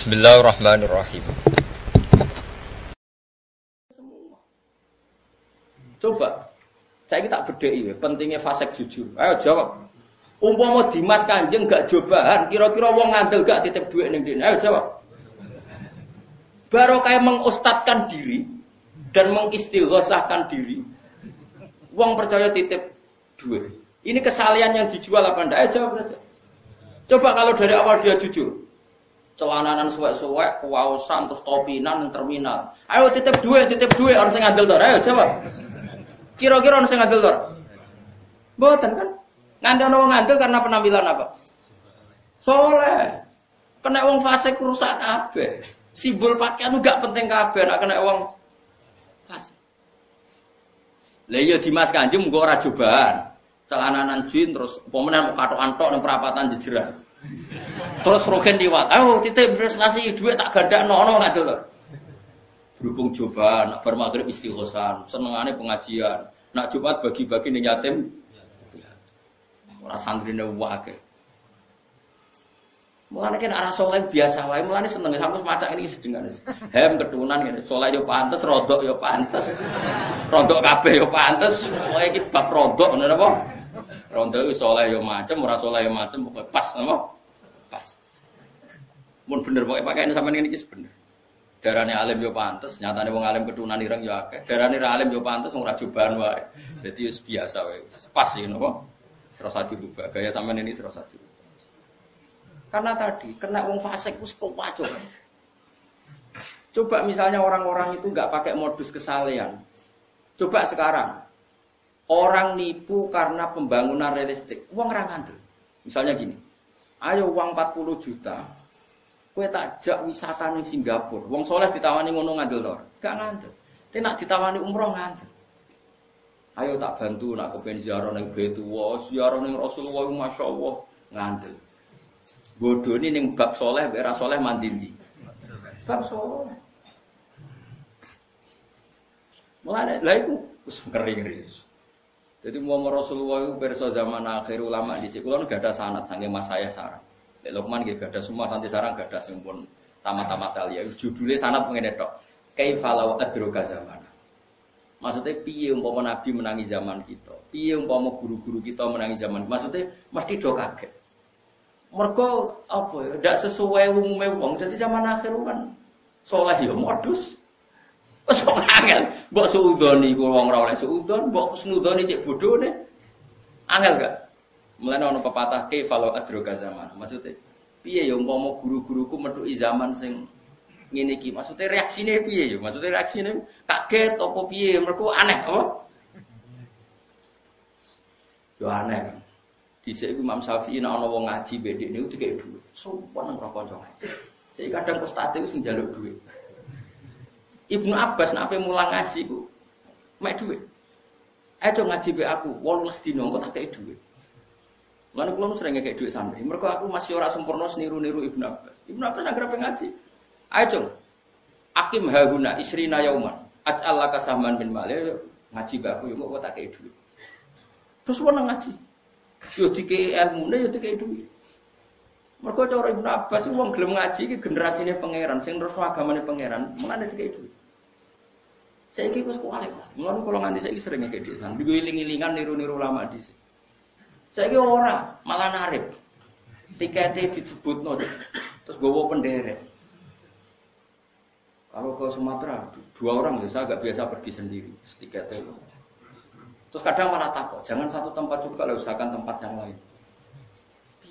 Bismillahirrahmanirrahim. Coba, saya tak bedai pentingnya fasek jujur. Ayo jawab. Umpama Dimas Kanjeng gak jobahan, kira-kira wong ngandel gak titip duit ning dene. Ayo jawab. Baru kayak mengustadkan diri dan mengistighosahkan diri. Wong percaya titip duit. Ini kesalahan yang dijual apa ndak? Ayo jawab saja. Coba kalau dari awal dia jujur. Celananan suwek-suwek, kuwaosan, terus topinan, terminal. Ayo titip duit, orang sing ngandel to. Ayo jawab. Kira-kira orang sing ngandel to. Mboten kan? Ngandel wong ngandel karena penampilan apa? Soleh. Kena wong fasik rusak kabeh. Simbol pakaian gak penting kabeh nek kena wong fasik. Lah iya Dimas Kanjeng mung ora cobaan. Celananan jin terus pemenang katokan tok ning perapatan jejeran. Terus roken liwat. Ayo titip prestasi duit tak gadakno ono gak lho. Berhubung cobaan, nak bar magrib istighosan, senengane pengajian. Nak Jumat bagi-bagi ning yatim. Ora santrine wae. Mulane kan arah saleh biasa wae, mulane seneng sampe macak ini sedengan. Hem ketunan ngene, saleh yo pantes, rodok yo pantes. Rodok kabeh yo pantes, pokoke iki bab rodok ngono napa? Rodok iki saleh yo macem, ora saleh yo macem, pokoke pas napa? Pas. Mun bener pokoke pakaiane sampean ngene iki bener. Darane alim yo pantes, nyatane wong alim ketunan ireng yo akeh. Darane ra alim yo pantes wong ra jobahan wae. Dadi wis biasa wae. Pas iki napa? Serasa dirubah. Gaya sampean ini serasa dirubah. Karena tadi kena wong fasik wis kewacur. Coba misalnya orang-orang itu enggak pakai modus kesalehan. Coba sekarang orang nipu karena pembangunan realistik. Wong ra ngandel. Misalnya gini. Ayo uang 40 juta. Kowe tak jak wisata ning Singapura. Wong soleh ditawani ngono ngandel to. Gak ngandel. Tapi nak ditawani umroh ngandel. Ayo tak bantu nak kepen ziarah ning Baitullah, ziarah ning Rasulullah masyaallah ngandel. Bodoni ning bab soleh, ora soleh mandiri. Bab soleh. Mulane lha iku wis ngeri-ngeri. Jadi Muhammad Rasulullah itu perso zaman akhir ulama di sini. Kalau nggak ada sanad, sange mas saya sarang. Lukman nggak ada semua santi sarang nggak ada sempun tamat-tamat alia. Judulnya sanad mengenai tok. Kaifalau adroga zaman. Maksudnya piye umpama Nabi menangi zaman kita. Piye umpama guru-guru kita menangi zaman. Maksudnya mesti do kaget. Mergo apa ya? Ndak sesuai umume wong. Jadi zaman akhir kan saleh ya modus. Wes kok angel, mbok suudoni ku wong ora oleh suudon, mbok snudoni cek bodhone. Angel gak? Mulane ana pepatah ke falo adroga zaman. Maksudnya piye ya umpama guru-guruku methuki zaman sing ngene iki. Maksudnya reaksine piye ya? Maksudnya reaksine kaget apa piye? Mergo aneh apa? Yo aneh. Dhisik iku Imam Syafi'i nek ana wong ngaji bedhek niku dikek dhuwit. Sopan nang kanca ngaji. Jadi kadang ustaz itu sing njaluk dhuwit. Ibnu Abbas nek ape mulang ngaji ku mek dhuwit. Ayo ngaji be aku 18 dina kok tak kei dhuwit. Lan kula nu sering ngekek dhuwit sampe. Mergo aku masih ora sempurna niru-niru Ibnu Abbas. Ibnu Abbas anggere ape ngaji. Ayo Akim haguna isrina yauman. Aj'al laka sahman min mali ngaji be aku yo kok tak kei dhuwit. Terus wong ngaji. Yo dikei ilmune yo dikei dhuwit. Mergo cara Ibnu Abbas wong gelem ngaji iki generasine pangeran sing terus agamane pangeran, mulane dikei dhuwit. Saiki wis kuwale. Mulane kula nganti saiki sering ngekek dhuwit san. Digo iling-ilingan niru-niru ulama dhisik. Saiki ora, malah narip. Tikete disebutno terus gowo penderek. Kalau ke Sumatera 2 orang ya saya agak biasa pergi sendiri, tiketnya. Terus kadang malah takut, jangan satu tempat juga, usahakan tempat yang lain.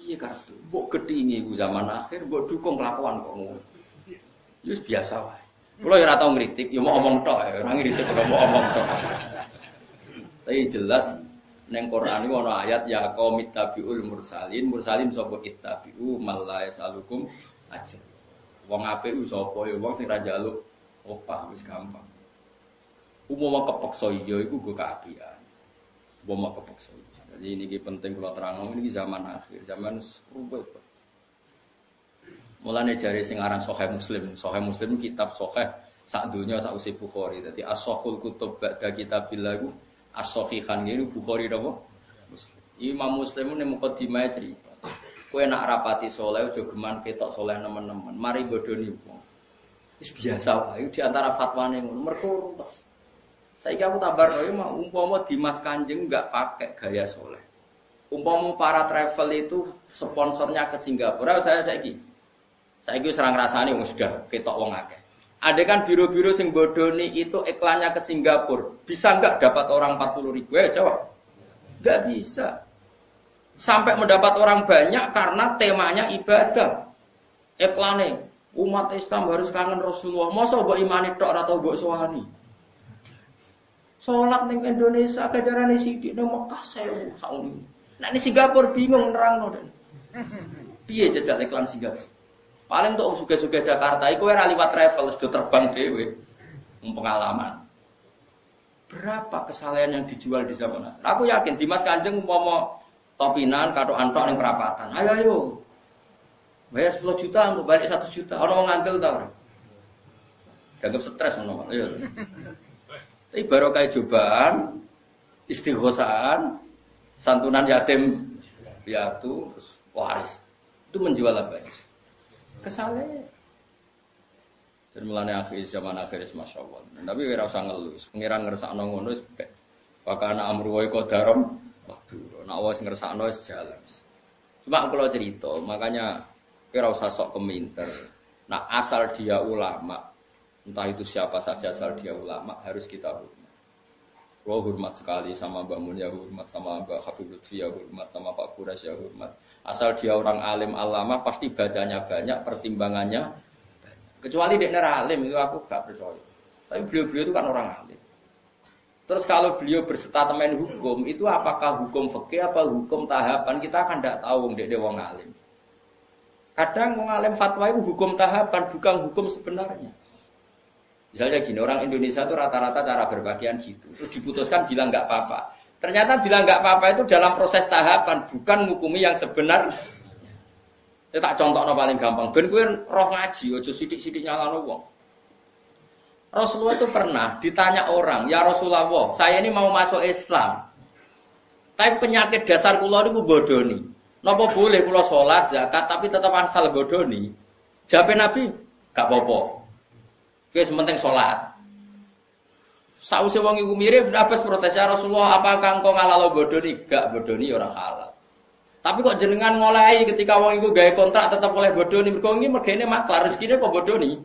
Iya kartu, mbok gedhinge iku zaman akhir, mbok dukung kelakuan kok ngono. Wis biasa wae. Kula ya ora tau ngritik, ya mau omong tok, ora ngritik kok mau omong tok. Tapi jelas ning Quran iku ana ayat ya qaumit tabiul mursalin, mursalin sapa ittabi'u mal la yasalukum ajr. Wong apik ku sapa ya wong sing ra njaluk opah wis gampang. Umuma kepeksa iya iku go kaapian. Umuma kepeksa. Jadi ini penting kalau terang ini zaman akhir, zaman rubet. Mulane jare sing aran Sahih Muslim kitab Sahih sak dunya sak usih Bukhari. Dadi as-sahihul kutub ba'da kitabillah iku as-sahihan iki Bukhari napa? Muslim. Imam Muslim ini mukadimah cerita. Kowe nak rapati soleh aja geman ketok soleh nemen-nemen. Mari bodoni wong. Wis biasa wae di antara fatwane ngono. Mergo saiki aku tabarno ya umpama Dimas Kanjeng enggak pakai gaya soleh. Umpama para travel itu sponsornya ke Singapura, saya saiki serang rasane wong sudah ketok wong akeh. Ada kan biro-biro sing bodoni itu iklannya ke Singapura, bisa enggak dapat orang 40.000? Ya jawab. Enggak bisa. Sampai mendapat orang banyak karena temanya ibadah. Iklannya umat Islam harus kangen Rasulullah. Masa mbok imani tok ora tau mbok sohani. Salat ning Indonesia kajarane sithik ning Mekah 1000 sauni. Nek ning Singapura bingung nerangno den. Piye jajal iklan Singapura? Paling untuk suge-suge Jakarta iku ora liwat travel sudah terbang dhewe. Pengalaman. Berapa kesalahan yang dijual di zaman akhir? Aku yakin Dimas Kanjeng umpama topinan katok antok ning perapatan. Ayo. Bayar 10 juta untuk balik 1 juta. Ono wong ngandel ta ora? Dianggap stres ngono. Iya. Tapi barokah cobaan, istighosaan, santunan yatim piatu, terus waris. Itu menjual apa ya? Kesalahan. Dan mulane akhir zaman akhir Masya Allah. Tapi ora usah ngeluh. Pengiran ngersakno ngono wis pek. Wakana amru wa qadaram. Waduh, nek wis ngersakno wis jalan. Cuma kalau cerita, makanya ora usah sok keminter. Nah, asal dia ulama, entah itu siapa saja asal dia ulama harus kita hormat. Gua hormat sekali sama Mbak Mun ya hormat, sama Mbak Habib Lutfi ya hormat, sama Pak Kuras ya hormat. Asal dia orang alim alama pasti bacanya banyak, pertimbangannya banyak. Kecuali dia alim itu aku gak percaya. Tapi beliau-beliau itu kan orang alim. Terus kalau beliau berstatement hukum itu apakah hukum fikih apa hukum tahapan kita kan tidak tahu dia wong alim. Kadang wong alim fatwa itu hukum tahapan bukan hukum sebenarnya. Misalnya gini, orang Indonesia itu rata-rata cara berpakaian gitu. Terus diputuskan bilang nggak apa-apa. Ternyata bilang nggak apa-apa itu dalam proses tahapan, bukan ngukumi yang sebenarnya. Saya tak contohnya paling gampang. Ben kowe roh ngaji, ojo sidik-sidik nyalano wong. Rasulullah itu pernah ditanya orang, ya Rasulullah, saya ini mau masuk Islam. Tapi penyakit dasar kula niku bodoni. Napa boleh kula salat, zakat tapi tetap asal bodoni? Jawab Nabi, gak apa-apa. Wis penting salat. Sause wong iku mirip Abbas protes ya Rasulullah, apakah engkau ngalalo bodoni? Gak bodoni ora halal. Tapi kok jenengan ngolehi ketika wong iku gawe kontrak tetap oleh bodoni, mergo iki mergene maklar rezekine kok bodoni.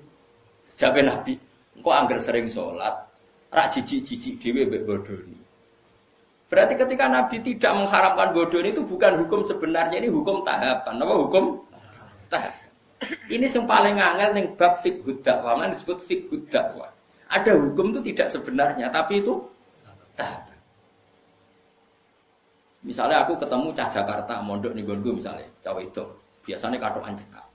Jawab Nabi, engkau angger sering salat, ra jijik-jijik dhewe mbek bodoni. Berarti ketika Nabi tidak mengharamkan bodoni itu bukan hukum sebenarnya, ini hukum tahapan. Apa hukum tahapan? Ini yang paling angel ning bab fiqh dakwah, man disebut fiqh dakwah. Ada hukum itu tidak sebenarnya, tapi itu tahapan. Misalnya aku ketemu cah Jakarta, mondok ning nggonku misalnya, cah wedok, biasanya katokan cekak.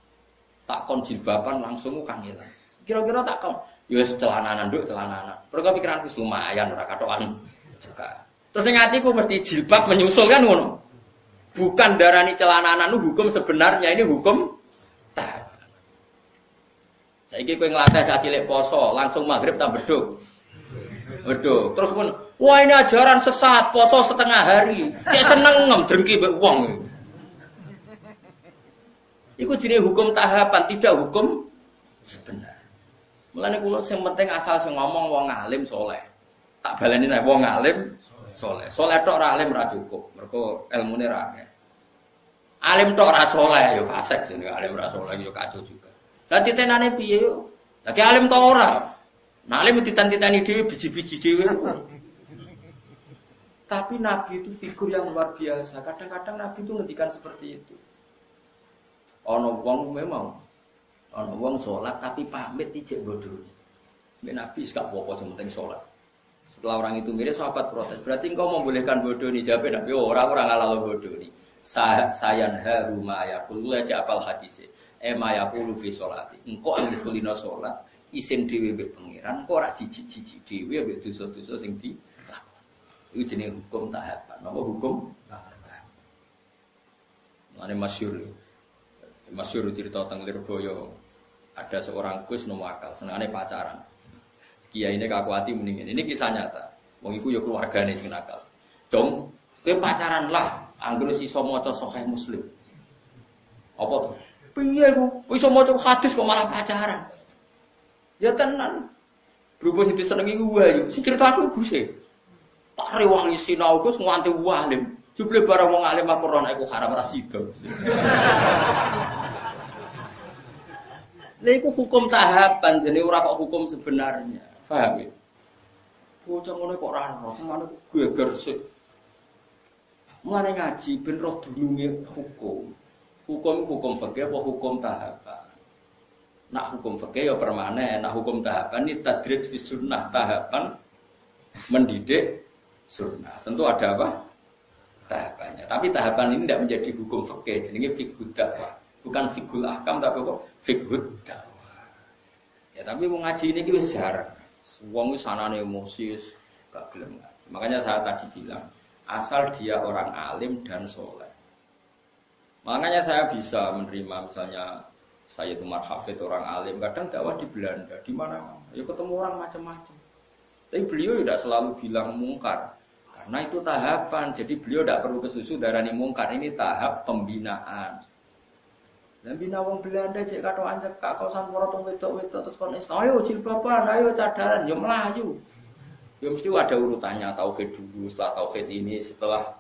Tak kon jilbaban langsung kangelan. Kira-kira tak kon, ya wis celananan nduk celananan. Mergo pikiranku lumayan ora katokan cekak. Terus ning atiku mesti jilbab menyusul kan ngono. Bukan darani celananan itu hukum sebenarnya, ini hukum tahapan. Saiki kowe nglatih cah cilik poso, langsung maghrib tak beduk. Beduk. Terus pun, wah ini ajaran sesat, poso setengah hari. Kayak seneng drengki mbek wong. Iku jenenge hukum tahapan, tidak hukum sebenarnya. Mulane kula sing penting asal sing ngomong wong alim saleh. Tak baleni nek wong alim saleh. Saleh tok ora alim ora cukup. Mergo ilmune ra akeh. Alim tok ora saleh ya fasik jenenge alim ora saleh ya kacau juga. Lah titenane piye yo? Lah ki alim ta ora? Nah alim ditan-titani dhewe biji-biji dhewe. Tapi Nabi itu figur yang luar biasa. Kadang-kadang Nabi itu ngendikan seperti itu. Ana wong memang ana wong salat tapi pamit ijek bodoni. Nek Nabi gak apa-apa sing penting salat. Setelah orang itu mirip sahabat protes. Berarti engkau membolehkan bodoni? Jawab Nabi, orang ngalalo bodoni. Sayan haru ma yaqulu aja apal hadise. Ma yaqulu fi sholati. Engkau anggere kulino salat, isin dhewe mbek pangeran, engkau ora jijik-jijik dhewe mbek dosa-dosa sing dilakoni. Iku jenenge hukum tahapan. Napa hukum tahapan? Mane masyhur cerita teng Lirboyo. Ada seorang Gus nomo akal, senengane pacaran. Kiai ini kakuati mendingin. Ini kisah nyata. Wong iku ya keluargane sing nakal. Dong, kowe pacaran lah, anggere sisa maca Sahih Muslim. Apa tuh? Piye iku? Iso maca hadis kok malah pacaran. Ya tenan. Berhubung itu senengi wae. Sing cerita aku ibuse. Tak rewangi sinau Gus nganti walim. Jebule barang wong alim Al-Qur'an iku haram ra sida. Lha iku hukum tahapan jenenge ora kok hukum sebenarnya. Paham ya? Bocah ngono kok ora ero, ngono geger sik. Mulane ngaji ben roh dununge hukum. Hukum fikih apa hukum tahapan? Nak hukum fikih ya permanen, nak hukum tahapan ini tadrij fi sunnah, tahapan mendidik sunnah. Tentu ada apa? Tahapannya. Tapi tahapan ini tidak menjadi hukum fikih, jenenge fiqhud dakwah. Bukan fiqhul ahkam tapi apa? Fiqhud dakwah. Ya tapi mau ngaji ini wis jarang. Wong wis sanane emosi gak gelem ngaji. Makanya saya tadi bilang, asal dia orang alim dan soleh. Makanya saya bisa menerima misalnya saya itu Hafid orang alim, kadang dakwah di Belanda, di mana? Ya ketemu orang macam-macam. Tapi beliau tidak selalu bilang mungkar. Karena itu tahapan, jadi beliau tidak perlu kesusu darani mungkar. Ini tahap pembinaan. Dan bina wong Belanda cek kado anjek kak kausan porotong wedok-wedok terus kon ayo jilbaban, ayo cadaran, yo melayu. Ya mesti ada urutannya, tauhid dulu, setelah tauhid ini, setelah.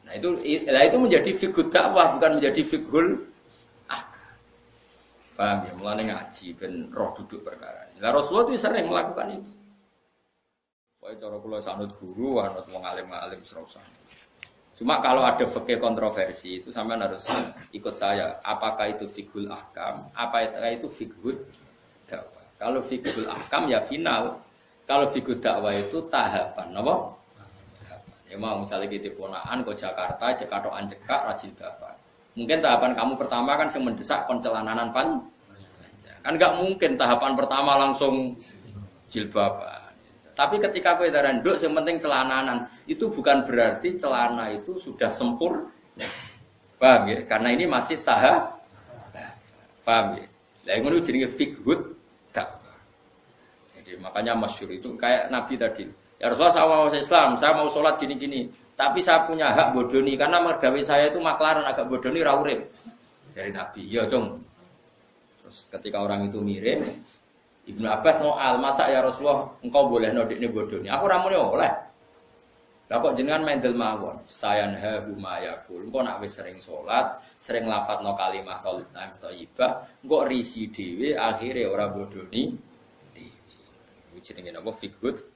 Nah itu menjadi fiqhul dakwah, bukan menjadi fiqhul ahkam. Paham ya? Mulane ngaji ben roh duduk perkara. Lah Rasulullah itu sering melakukan itu. Pokoke cara kula sanut guru, anut wong alim-alim serausan. Cuma kalau ada fikih kontroversi itu sampean harus ikut saya. Apakah itu fiqhul ahkam? Apakah itu fiqhul dakwah? Kalau fiqhul ahkam ya final. Kalau fiqhul dakwah itu tahapan, apa? Ya mau misalnya kita ponaan ke Jakarta, Jakarta cekak rajin dakwah. Mungkin tahapan kamu pertama kan yang mendesak pencelananan panjang. Kan enggak mungkin tahapan pertama langsung jilbaban. Tapi ketika kowe daran nduk sing penting celananan, itu bukan berarti celana itu sudah sempurna. Paham ya? Karena ini masih tahap. Paham ya? Lah ngono jenenge fiqhud dakwah. Jadi makanya masyhur itu kayak Nabi tadi. Ya Rasulullah saya mau Islam, saya mau sholat gini-gini. Tapi saya punya hak bodoni karena mergawe saya itu maklaran agak bodoni ra urip. Dari Nabi, ya dong. Terus ketika orang itu mirim, Ibnu Abbas ngoal, masa ya Rasulullah engkau boleh nodikne bodoni. Aku ra muni oleh. Lah kok jenengan mendel mawon. Sayanha buma yaqul. Engko nak wis sering salat, sering lafadzno kalimah thayyibah, engko risi dhewe akhire ora bodoni dhewe. Jenenge napa fiqhud